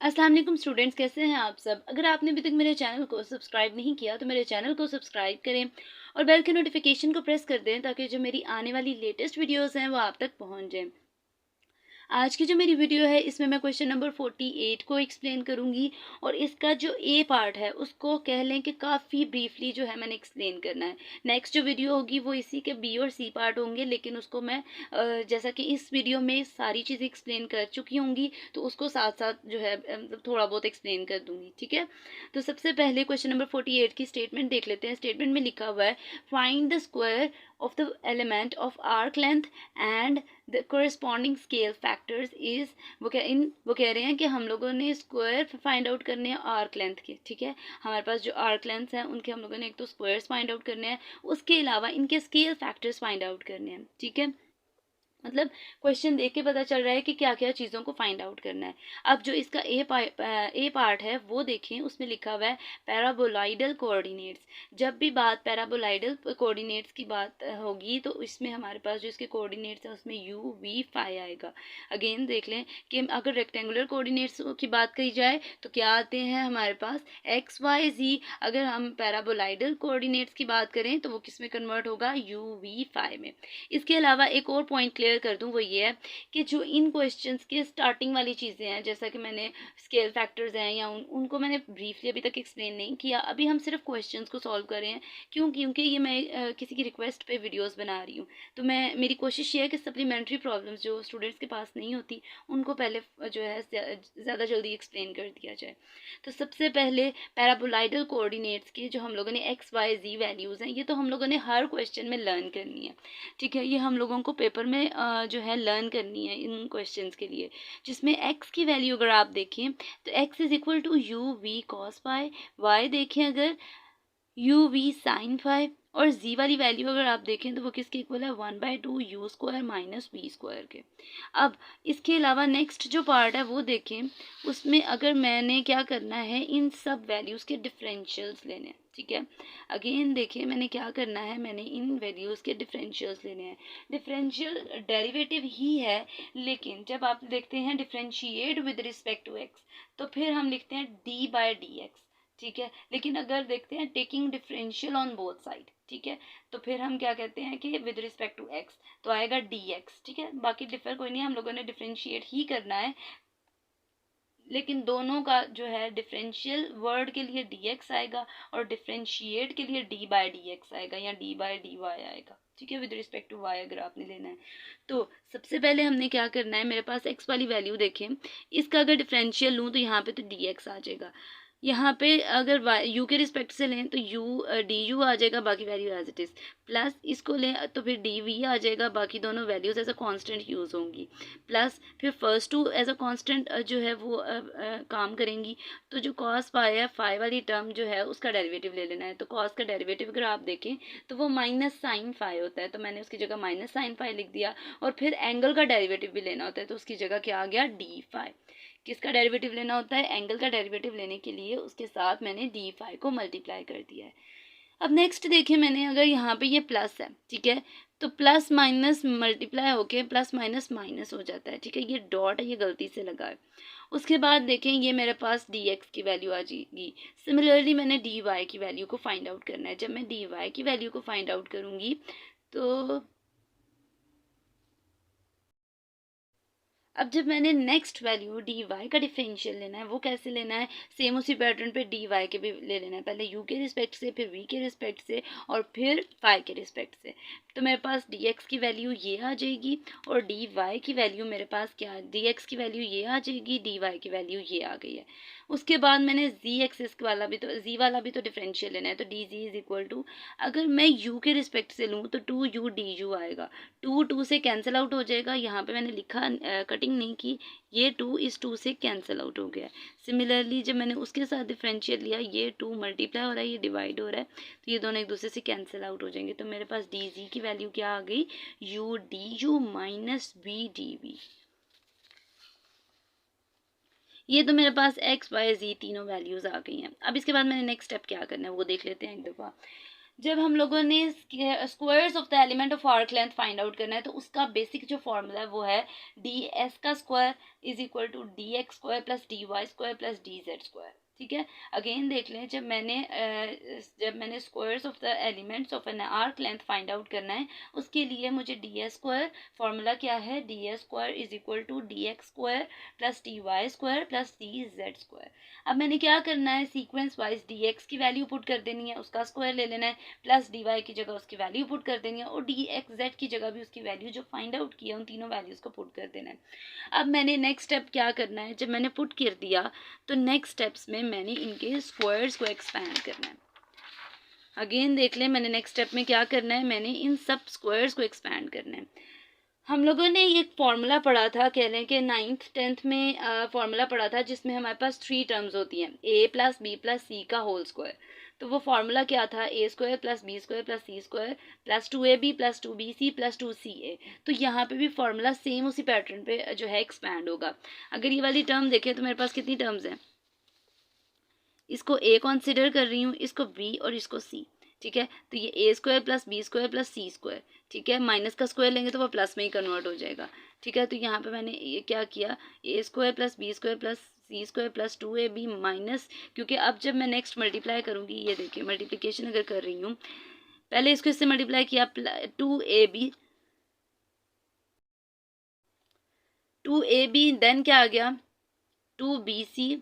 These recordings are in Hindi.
अस्सलाम वालेकुम स्टूडेंट्स, कैसे हैं आप सब। अगर आपने अभी तक मेरे चैनल को सब्सक्राइब नहीं किया तो मेरे चैनल को सब्सक्राइब करें और बेल के नोटिफिकेशन को प्रेस कर दें ताकि जो मेरी आने वाली लेटेस्ट वीडियोस हैं वो आप तक पहुंच जाएं। आज की जो मेरी वीडियो है इसमें मैं क्वेश्चन नंबर 48 को एक्सप्लेन करूंगी और इसका जो ए पार्ट है उसको कह लें कि काफ़ी ब्रीफली जो है मैंने एक्सप्लेन करना है। नेक्स्ट जो वीडियो होगी वो इसी के बी और सी पार्ट होंगे, लेकिन उसको मैं जैसा कि इस वीडियो में सारी चीज़ें एक्सप्लेन कर चुकी होंगी तो उसको साथ साथ जो है मतलब थोड़ा बहुत एक्सप्लेन कर दूंगी। ठीक है, तो सबसे पहले क्वेश्चन नंबर 48 की स्टेटमेंट देख लेते हैं। स्टेटमेंट में लिखा हुआ है find the square of the element of arc length and the corresponding scale factors is वो कह रहे हैं कि हम लोगों ने स्क्वायर फाइंड आउट करने हैं आर्क लेंथ के। ठीक है, हमारे पास जो आर्क लेंथ हैं उनके हम लोगों ने एक तो स्क्वायर्स फाइंड आउट करने हैं, उसके अलावा इनके स्केल फैक्टर्स फाइंड आउट करने हैं। ठीक है, मतलब क्वेश्चन देख के पता चल रहा है कि क्या क्या चीज़ों को फाइंड आउट करना है। अब जो इसका ए पार्ट है वो देखें, उसमें लिखा हुआ है पैराबोलाइडल कोऑर्डिनेट्स। जब भी बात पैराबोलाइडल कोऑर्डिनेट्स की बात होगी तो इसमें हमारे पास जो इसके कोऑर्डिनेट्स हैं उसमें यू वी फाई आएगा। अगेन देख लें कि अगर रेक्टेंगुलर कोऑर्डिनेट्स की बात करी जाए तो क्या आते हैं हमारे पास एक्स वाई जी। अगर हम पैराबोलाइडल कोऑर्डिनेट्स की बात करें तो वो किस में कन्वर्ट होगा, यू वी फाई में। इसके अलावा एक और पॉइंट क्लियर कर दूं, वो ये है कि जो इन क्वेश्चंस के स्टार्टिंग वाली चीज़ें हैं, जैसा कि मैंने स्केल फैक्टर्स हैं या उनको मैंने ब्रीफली अभी तक एक्सप्लेन नहीं किया, अभी हम सिर्फ क्वेश्चंस को सॉल्व कर रहे हैं। क्योंकि ये मैं किसी की रिक्वेस्ट पे वीडियोस बना रही हूँ, तो मेरी कोशिश ये है कि सप्लीमेंट्री प्रॉब्लम्स जो स्टूडेंट्स के पास नहीं होती उनको पहले जो है ज़्यादा जल्दी एक्सप्लेन कर दिया जाए। तो सबसे पहले पैराबोलाइडल कोऑर्डिनेट्स की जो हम लोगों ने एक्स वाई जी वैल्यूज़ हैं, ये तो हम लोगों ने हर क्वेश्चन में लर्न करनी है। ठीक है, ये हम लोगों को पेपर में जो है लर्न करनी है इन क्वेश्चंस के लिए, जिसमें x की वैल्यू अगर आप देखें तो x is equal to u v cos phi, y देखें अगर यू वी साइन फाइव, और z वाली वैल्यू अगर आप देखें तो वो किसके इक्वल है, 1/2 u square minus v square के। अब इसके अलावा नेक्स्ट जो पार्ट है वो देखें, उसमें अगर मैंने क्या करना है, इन सब वैल्यूज़ के डिफरेंशियल्स लेने हैं। ठीक है, अगेन देखिए मैंने क्या करना है, मैंने इन वैल्यूज़ के डिफरेंशियल्स लेने हैं। डिफरेंशियल डेरिवेटिव ही है, लेकिन जब आप देखते हैं differentiate with respect to x तो फिर हम लिखते हैं डी बाय डी एक्स। ठीक है, लेकिन अगर देखते हैं taking differential on both side, ठीक है, तो फिर हम क्या कहते हैं कि विद रिस्पेक्ट टू एक्स तो आएगा डी एक्स। ठीक है, बाकी डिफर कोई नहीं, हम लोगों ने डिफरेंशिएट ही करना है, लेकिन दोनों का जो है डिफरेंशियल वर्ड के लिए डी एक्स आएगा और डिफरेंशिएट के लिए डी बाय डी एक्स आएगा या डी बाय डी वाई आएगा। ठीक है, विद रिस्पेक्ट टू वाई अगर आपने लेना है तो सबसे पहले हमने क्या करना है, मेरे पास एक्स वाली वैल्यू देखें, इसका अगर डिफरेंशियल लूँ तो यहाँ पे तो डी एक्स आ जाएगा। यहाँ पे अगर यू के रिस्पेक्ट से लें तो यू डी यू आ जाएगा, बाकी value as it is, plus इसको लें तो फिर डी वी आ जाएगा, बाकी दोनों values as a constant use होंगी, प्लस फिर first two as a constant जो है वो काम करेंगी। तो जो कॉस फाई है, फाई वाली टर्म जो है उसका डेरिवेटिव ले लेना है। तो कॉस का डेरिवेटिव अगर आप देखें तो वो माइनस साइन फाई होता है, तो मैंने उसकी जगह माइनस साइन फाई लिख दिया। और फिर एंगल का डेरिवेटिव भी लेना होता है, तो उसकी जगह क्या आ गया, डी फाई। किसका डेरिवेटिव लेना होता है, एंगल का डेरिवेटिव लेने के लिए उसके साथ मैंने डी फाई को मल्टीप्लाई कर दिया है। अब नेक्स्ट देखिए, मैंने अगर यहाँ पे ये प्लस है, ठीक है, तो प्लस माइनस मल्टीप्लाई होके प्लस माइनस माइनस हो जाता है। ठीक है, ये डॉट है, ये गलती से लगा है। उसके बाद देखें ये मेरे पास डी एक्स की वैल्यू आ जाएगी। सिमिलरली मैंने डी वाई की वैल्यू को फाइंड आउट करना है। जब मैं डी वाई की वैल्यू को फाइंड आउट करूँगी तो अब जब मैंने नेक्स्ट वैल्यू डी वाई का डिफरेंशियल लेना है, वो कैसे लेना है, सेम उसी पैटर्न पे डी वाई के भी ले लेना है, पहले यू के रिस्पेक्ट से, फिर वी के रिस्पेक्ट से और फिर फाई के रिस्पेक्ट से। तो मेरे पास डी एक्स की वैल्यू ये आ जाएगी और डी वाई की वैल्यू मेरे पास क्या, डी एक्स की वैल्यू ये आ जाएगी, डी वाई की वैल्यू ये आ गई है। उसके बाद मैंने जी एक्सिस वाला भी तो जी वाला भी तो डिफरेंशियल लेना है, तो d g is equal to, अगर मैं यू के रिस्पेक्ट से लूँ तो टू यू डी यू आएगा, टू टू से कैंसिल आउट हो जाएगा। यहाँ पे मैंने लिखा कटिंग नहीं की, ये टू इस टू से कैंसिल आउट हो गया। सिमिलरली जब मैंने उसके साथ डिफरेंशियल लिया, ये टू मल्टीप्लाई हो रहा है, ये डिवाइड हो रहा है, तो ये दोनों एक दूसरे से कैंसिल आउट हो जाएंगे। तो मेरे पास डी जी की वैल्यू क्या आ गई, u d u minus v d v. ये तो मेरे पास एक्स वाई जी तीनों वैल्यूज़ आ गई हैं। अब इसके बाद मैंने नेक्स्ट स्टेप क्या करना है वो देख लेते हैं एक दफ़ा। जब हम लोगों ने squares of the element of arc length find out करना है तो उसका बेसिक जो फॉर्मूला है वो है डी एस का square is equal to d x square plus d y square plus d z square. ठीक है, अगेन देख लें, जब मैंने squares of the elements of an arc length find out करना है उसके लिए मुझे डी एस स्क्वायर, फॉर्मूला क्या है, d s square is equal to d x square plus d y square plus d z square. अब मैंने क्या करना है, सीक्वेंस वाइज डी एक्स की वैल्यू पुट कर देनी है, उसका स्क्वायर ले लेना है, प्लस डी वाई की जगह उसकी वैल्यू पुट कर देनी है और डी एक्स जेड की जगह भी उसकी वैल्यू जो फाइंड आउट किया उन तीनों वैल्यूज़ को पुट कर देना है। अब मैंने नेक्स्ट स्टेप क्या करना है, जब मैंने पुट कर दिया तो नेक्स्ट स्टेप्स में मैंने इनके स्क्वायर्स को एक्सपैंड करना है। अगेन देख लें, मैंने नेक्स्ट स्टेप में क्या करना है, मैंने इन सब स्क्वायर्स को एक्सपैंड करना है। हम लोगों ने ये फॉर्मूला पढ़ा था, कह लें कि 9th 10th में फॉर्मूला पढ़ा था जिसमें हमारे पास 3 टर्म्स होती हैं, a प्लस बी प्लस सी का होल स्क्वायर। तो वो फार्मूला क्या था, A square plus B square plus C square plus 2ab plus 2bc plus 2ca। तो यहाँ पे भी फार्मूला सेम उसी पैटर्न पे जो है एक्सपैंड होगा। अगर ये वाली टर्म देखें तो मेरे पास कितनी टर्म्स हैं, इसको a कंसिडर कर रही हूँ, इसको b और इसको c। ठीक है, तो ये A square plus B square plus C square, ठीक है, माइनस का स्क्वायर लेंगे तो वो प्लस में ही कन्वर्ट हो जाएगा। ठीक है, तो यहाँ पे मैंने ये क्या किया, A square plus B square plus C square plus 2ab minus, क्योंकि अब जब मैं नेक्स्ट मल्टीप्लाई करूँगी, ये देखिए मल्टीप्लिकेशन अगर कर रही हूँ, पहले इसको इससे मल्टीप्लाई किया 2ab देन क्या आ गया 2bc,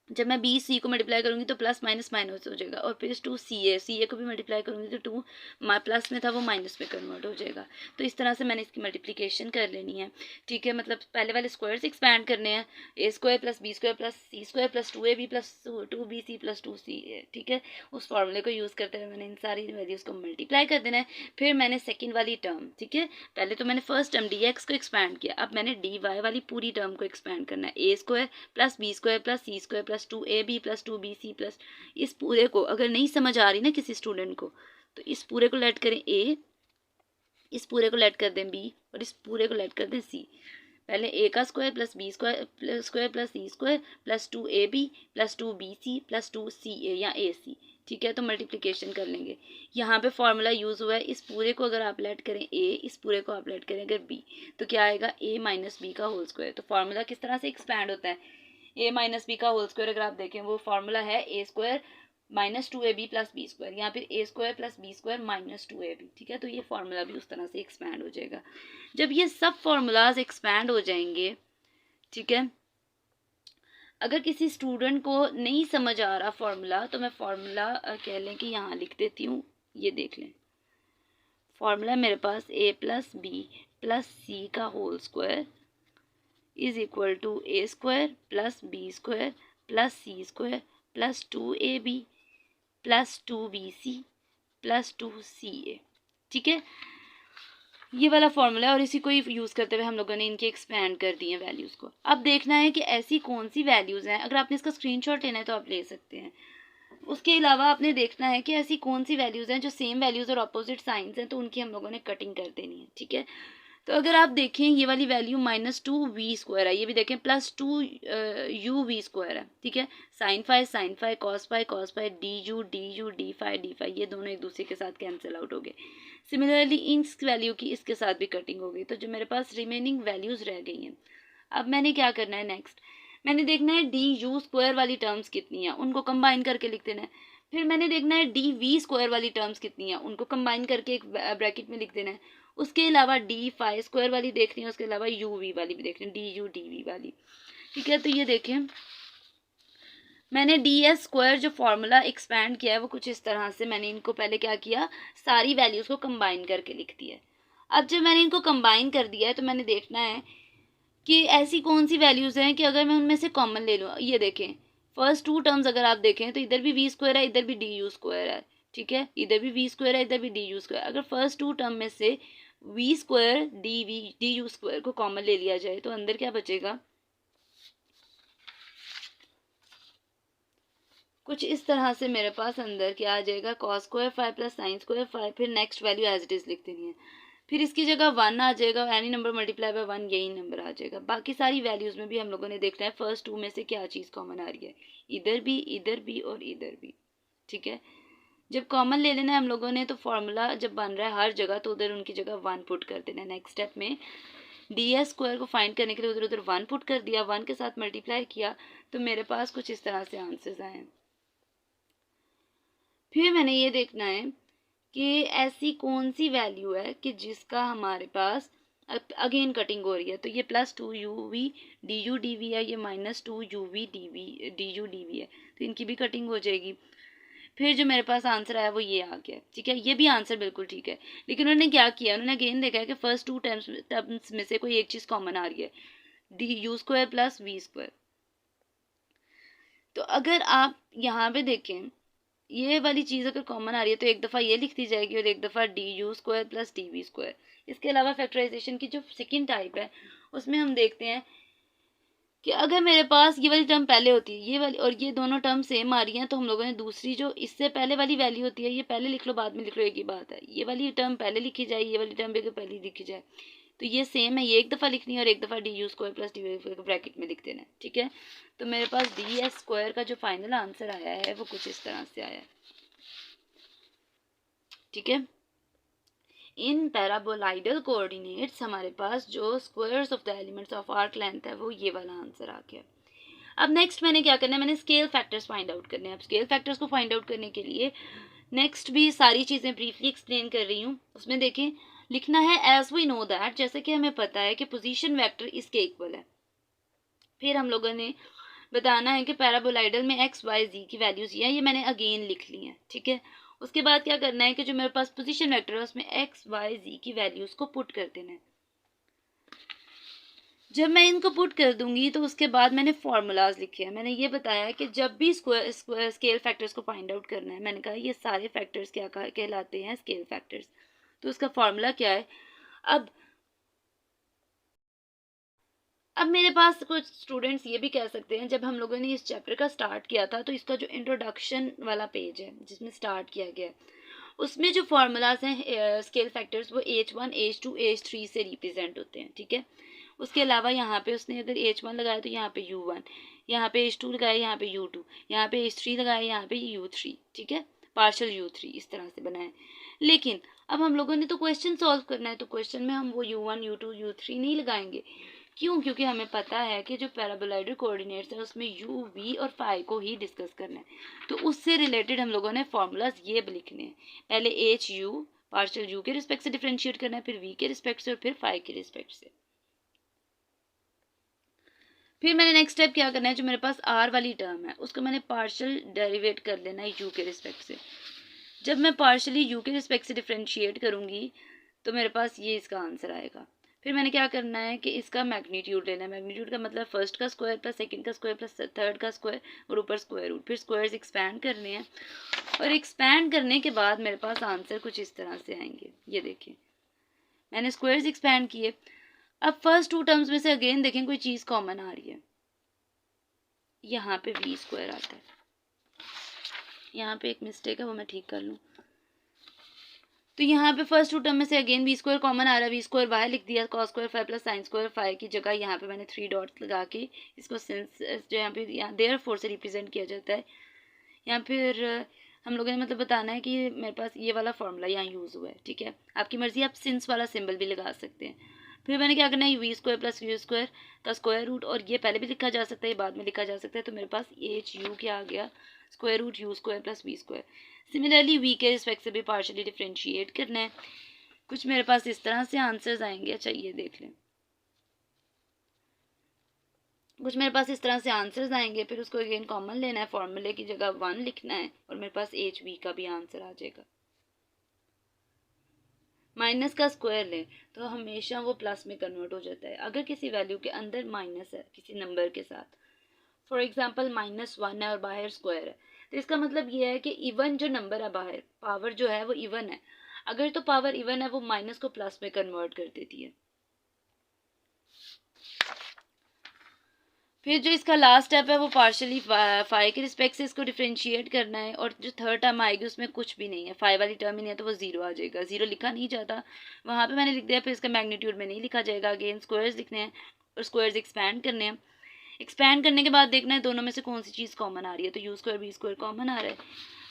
जब मैं बी सी को मल्टीप्लाई करूँगी तो प्लस माइनस माइनस हो जाएगा और फिर 2ca को भी मल्टीप्लाई करूँगी तो 2 प्लस में था वो माइनस में कन्वर्ट हो जाएगा। तो इस तरह से मैंने इसकी मल्टीप्लिकेशन कर लेनी है। ठीक है, मतलब पहले वाले स्क्वायर्स एक्सपैंड करने हैं, A square plus B square plus C square plus 2ab plus 2bc plus 2ca। ठीक है, उस फॉर्मूले को यूज़ करते हुए मैंने इन सारी वैल्यूज़ को मल्टीप्लाई कर देना है। फिर मैंने सेकेंड वाली टर्म, ठीक है, पहले तो मैंने फर्स्ट टर्म डी एक्स को एक्सपैंड किया, अब मैंने डी वाई वाली पूरी टर्म को एक्सपैंड करना है, A square plus B square plus C square plus 2ab plus 2bc plus, इस पूरे को अगर नहीं समझ आ रही ना किसी स्टूडेंट को तो इस पूरे को लेट करें a, इस पूरे को लेट कर दें b और इस पूरे को लेट कर दें c। पहले a का square plus b square plus c square plus 2ab plus 2bc plus 2ca या ac। ठीक है, तो मल्टीप्लिकेशन कर लेंगे, यहाँ पे फॉर्मूला यूज़ हुआ है, इस पूरे को अगर आप लेट करें a, इस पूरे को आप लेट करें अगर b, तो क्या आएगा a माइनस बी का होल स्क्वायर। तो फार्मूला किस तरह से एक्सपैंड होता है, a माइनस बी का होल स्क्वायर अगर आप देखें वो फार्मूला है a square minus 2ab plus B square, यहाँ फिर a square plus B square minus 2ab। ठीक है, तो ये फार्मूला भी उस तरह से एक्सपैंड हो जाएगा। जब ये सब फार्मूलाज एक्सपैंड हो जाएंगे, ठीक है, अगर किसी स्टूडेंट को नहीं समझ आ रहा फार्मूला तो मैं फार्मूला कह लें कि यहाँ लिख देती हूँ, ये देख लें, फार्मूला मेरे पास a प्लस बी प्लस सी का whole square is equal to a square plus B square plus C square plus 2ab plus 2bc plus 2ca। ठीक है, ये वाला फॉर्मूला है और इसी को ही यूज़ करते हुए हम लोगों ने इनके एक्सपैंड कर दिए वैल्यूज़ को। अब देखना है कि ऐसी कौन सी वैल्यूज़ हैं, अगर आपने इसका स्क्रीनशॉट लेना है तो आप ले सकते हैं। उसके अलावा आपने देखना है कि ऐसी कौन सी वैल्यूज़ हैं जो सेम वैल्यूज़ और अपोजिट साइंस हैं, तो उनकी हम लोगों ने कटिंग कर देनी है। ठीक है, तो अगर आप देखें ये वाली वैल्यू माइनस 2v स्क्वायर है, ये भी देखें प्लस 2uv स्क्वायर है। ठीक है, sine phi cos phi d phi ये दोनों एक दूसरे के साथ कैंसिल आउट हो गए। सिमिलरली इस वैल्यू की इसके साथ भी कटिंग हो गई, तो जो मेरे पास रिमेनिंग वैल्यूज़ रह गई हैं, अब मैंने क्या करना है, नेक्स्ट मैंने देखना है डी यू स्क्वायर वाली टर्म्स कितनी हैं, उनको कंबाइन करके लिख देना है। फिर मैंने देखना है डी वी स्क्वायर वाली टर्म्स कितनी हैं, उनको कंबाइन करके एक ब्रैकेट में लिख देना है। उसके अलावा डी फाई स्क्वायर वाली देखनी है, उसके अलावा यू वी वाली भी देखनी है, डी यू डी वी वाली। ठीक है, तो ये देखें मैंने डी एस स्क्वायर जो फार्मूला एक्सपैंड किया है वो कुछ इस तरह से, मैंने इनको पहले क्या किया, सारी वैल्यूज़ को कंबाइन करके लिख दिया है। अब जब मैंने इनको कंबाइन कर दिया है तो मैंने देखना है कि ऐसी कौन सी वैल्यूज़ हैं कि अगर मैं उनमें से कॉमन ले लूँ। ये देखें फर्स्ट 2 टर्म्स अगर आप देखें तो इधर भी वी स्क्वायर है, इधर भी डी यू स्क्वायर है। ठीक है, इधर भी वी स्क्वायर है, इधर भी डी यू स्क्वायर। अगर फर्स्ट 2 टर्म में से v square d u square को कॉमन ले लिया जाए तो अंदर क्या बचेगा, कुछ इस तरह से मेरे पास अंदर क्या आ जाएगा, cos square phi plus sine square phi, फिर next value as it is लिख देनी है, फिर इसकी जगह 1 आ जाएगा, एनी नंबर मल्टीप्लाई बाय 1 यही नंबर आ जाएगा। बाकी सारी वैल्यूज़ में भी हम लोगों ने देखना है फर्स्ट 2 में से क्या चीज़ कॉमन आ रही है, इधर भी और इधर भी। ठीक है, जब कॉमन ले लेना है हम लोगों ने तो फॉर्मूला जब बन रहा है हर जगह तो उधर उनकी जगह 1 पुट कर देना है। नेक्स्ट स्टेप में डी एस स्क्वायर को फाइंड करने के लिए उधर उधर 1 पुट कर दिया, 1 के साथ मल्टीप्लाई किया तो मेरे पास कुछ इस तरह से आंसर्स आए। फिर मैंने ये देखना है कि ऐसी कौन सी वैल्यू है कि जिसका हमारे पास अगेन कटिंग हो रही है, तो ये +2 UV DU DV है, ये -2 UV DV DU DV है, तो इनकी भी कटिंग हो जाएगी। फिर जो मेरे पास आंसर आया वो ये आ गया, ठीक है, ये भी आंसर बिल्कुल ठीक है। लेकिन उन्होंने क्या किया, उन्होंने अगेन देखा है कि फर्स्ट 2 टर्म्स में से कोई एक चीज़ कॉमन आ रही है, DU स्क्वायर + V स्क्वायर। तो अगर आप यहाँ पे देखें ये वाली चीज़ अगर कॉमन आ रही है तो एक दफ़ा ये लिख दी जाएगी और एक दफ़ा DU स्क्वायर + DV स्क्वायर। इसके अलावा फैक्टराइजेशन की जो सेकंड टाइप है उसमें हम देखते हैं कि अगर मेरे पास ये वाली टर्म पहले होती है, ये वाली और ये दोनों टर्म सेम आ रही हैं, तो हम लोगों ने दूसरी जो इससे पहले वाली वैल्यू होती है ये पहले लिख लो बाद में लिख लो, एक ही बात है। ये वाली टर्म पहले लिखी जाए, ये वाली टर्म भी अगर पहले लिखी जाए तो ये सेम है, ये एक दफ़ा लिखनी है और एक दफ़ा DU square + DV square bracket में लिख देना है, ठीक है। तो मेरे पास DS स्क्वायर का जो फाइनल आंसर आया है वो कुछ इस तरह से आया है, ठीक है। इन पैराबोलाइडल कोऑर्डिनेट्स हमारे पास जो squares of the elements of arc length है वो ये वाला आंसर आ गया। अब नेक्स्ट मैंने क्या करना है, मैंने स्केल फैक्टर्स फाइंड आउट करने हैं। अब स्केल फैक्टर्स को फाइंड आउट करने के लिए नेक्स्ट भी सारी चीज़ें ब्रीफली एक्सप्लेन कर रही हूँ। उसमें देखें लिखना है एज वी नो दैट, जैसे कि हमें पता है कि पोजीशन वेक्टर इसके इक्वल है। फिर हम लोगों ने बताना है कि पैराबोलाइडल में एक्स वाई जी की वैल्यूज ये मैंने अगेन लिख ली हैं, ठीक है। उसके बाद क्या करना है कि जो मेरे पास पोजीशन वेक्टर है उसमें एक्स वाई जी की वैल्यूज को पुट कर देना है। जब मैं इनको पुट कर दूंगी तो उसके बाद मैंने फार्मूलाज लिखे हैं। मैंने ये बताया कि जब भी स्केल फैक्टर्स को फाइंड आउट करना है, मैंने कहा ये सारे फैक्टर्स क्या कहलाते हैं, स्केल फैक्टर्स। तो उसका फार्मूला क्या है। अब मेरे पास कुछ स्टूडेंट्स ये भी कह सकते हैं, जब हम लोगों ने इस चैप्टर का स्टार्ट किया था तो इसका जो इंट्रोडक्शन वाला पेज है जिसमें स्टार्ट किया गया है उसमें जो फार्मूलाज हैं स्केल फैक्टर्स वो H1 H2 H3 से रिप्रेजेंट होते हैं, ठीक है। उसके अलावा यहाँ पे उसने अगर H1 लगाया तो यहाँ पे U1, यहाँ पे H2 लगाया यहाँ पे U2, यहाँ पे H3 लगाया यहाँ पे U3, ठीक है, पार्शियल U3 इस तरह से बनाए। लेकिन अब हम लोगों ने तो क्वेश्चन सॉल्व करना है, तो क्वेश्चन में हम वो U1 U2 U3 नहीं लगाएंगे। क्यों? क्योंकि हमें पता है कि जो पैराबोलाइडल कोऑर्डिनेट्स है उसमें U, V और फाई को ही डिस्कस करना है। तो उससे रिलेटेड हम लोगों ने फॉर्मूलाज ये लिखने हैं। पहले HU पार्शियल U के रिस्पेक्ट से डिफरेंशिएट करना है, फिर V के रिस्पेक्ट से और फिर फाई के रिस्पेक्ट से। फिर मैंने नेक्स्ट स्टेप क्या करना है, जो मेरे पास R वाली टर्म है उसको मैंने पार्शियल डेरिवेट कर लेना है U के रिस्पेक्ट से। जब मैं पार्शियली U के रिस्पेक्ट से डिफरेंशिएट करूँगी तो मेरे पास ये इसका आंसर आएगा। फिर मैंने क्या करना है कि इसका मैग्नीट्यूड लेना है। मैग्नीट्यूड का मतलब फर्स्ट का स्क्वायर प्लस सेकंड का स्क्वायर प्लस थर्ड का स्क्वायर और ऊपर स्क्वायर रूट। फिर स्क्वायर्स एक्सपैंड करने हैं और एक्सपैंड करने के बाद मेरे पास आंसर कुछ इस तरह से आएंगे। ये देखिए मैंने स्क्वायर्स एक्सपैंड किए। अब फर्स्ट 2 टर्म्स में से अगेन देखें कोई चीज़ कॉमन आ रही है, यहाँ पे V स्क्वायर आता है। यहाँ पे एक मिस्टेक है वो मैं ठीक कर लूँ। तो यहाँ पे फर्स्ट 2 टर्म में से अगेन V स्क्वायर कॉमन आ रहा है, V स्क्वायर बाहर लिख दिया, cos square five plus sine square five की जगह यहाँ पे मैंने 3 डॉट्स लगा के इसको सिंस जो यहाँ पे देयरफॉर से रिप्रेजेंट किया जाता है। यहाँ फिर हम लोगों ने मतलब बताना है कि मेरे पास ये वाला फॉर्मूला यहाँ यूज़ हुआ है, ठीक है। आपकी मर्जी, आप सिंस वाला सिंबल भी लगा सकते हैं। फिर मैंने क्या करना है, V square plus U square का स्क्वायर रूट, और ये पहले भी लिखा जा सकता है बाद में लिखा जा सकता है। तो मेरे पास HU क्या आ गया, square root U square plus V square. Similarly V के रिस्पेक्ट से भी पार्शियली डिफ्रेंशिएट करना है। कुछ मेरे पास इस तरह से आंसर्स आएंगे। अच्छा ये देख लें, कुछ मेरे पास इस तरह से आंसर्स आएंगे। फिर उसको अगेन कॉमन लेना है, फॉर्मूले की जगह 1 लिखना है और मेरे पास HV का भी आंसर आ जाएगा। माइनस का स्क्वायर लें तो हमेशा वो प्लस में कन्वर्ट हो जाता है अगर किसी वैल्यू के अंदर माइनस है किसी नंबर के साथ। फॉर एग्जांपल -1 है और बाहर स्क्वायर है, तो इसका मतलब ये है कि इवन जो नंबर है बाहर, पावर जो है वो इवन है। अगर तो पावर इवन है वो माइनस को प्लस में कन्वर्ट कर देती है। फिर जो इसका लास्ट स्टेप है वो पार्शियली फाई के रिस्पेक्ट से इसको डिफरेंशिएट करना है, और जो थर्ड टर्म आएगी उसमें कुछ भी नहीं है, फाई वाली टर्म ही नहीं है, तो वो 0 आ जाएगा। 0 लिखा नहीं जाता, वहाँ पे मैंने लिख दिया। फिर इसका मैग्नीट्यूड में नहीं लिखा जाएगा। अगेन स्क्वायर्स लिखने हैं और स्क्वायर्स एक्सपैंड करने हैं। एक्सपैंड करने के बाद देखना है दोनों में से कौन सी चीज़ कॉमन आ रही है। तो U square V square common आ रहा है।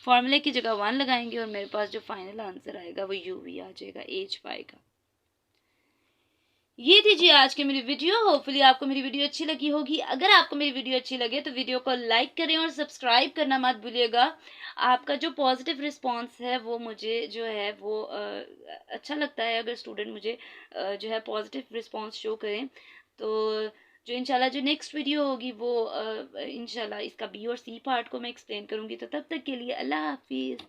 फॉर्मूले की जगह 1 लगाएंगे और मेरे पास जो फाइनल आंसर आएगा वो यू वी आ जाएगा, एज पाएगा। ये थी जी आज की मेरी वीडियो। होपफुली आपको मेरी वीडियो अच्छी लगी होगी। अगर आपको मेरी वीडियो अच्छी लगे तो वीडियो को लाइक करें और सब्सक्राइब करना मत भूलिएगा। आपका जो पॉजिटिव रिस्पांस है वो मुझे जो है वो अच्छा लगता है। अगर स्टूडेंट मुझे जो है पॉजिटिव रिस्पांस शो करें तो जो इंशाल्लाह जो नेक्स्ट वीडियो होगी वो इंशाल्लाह इसका बी और सी पार्ट को मैं एक्सप्लेन करूँगी। तो तब तक के लिए अल्लाह हाफिज़।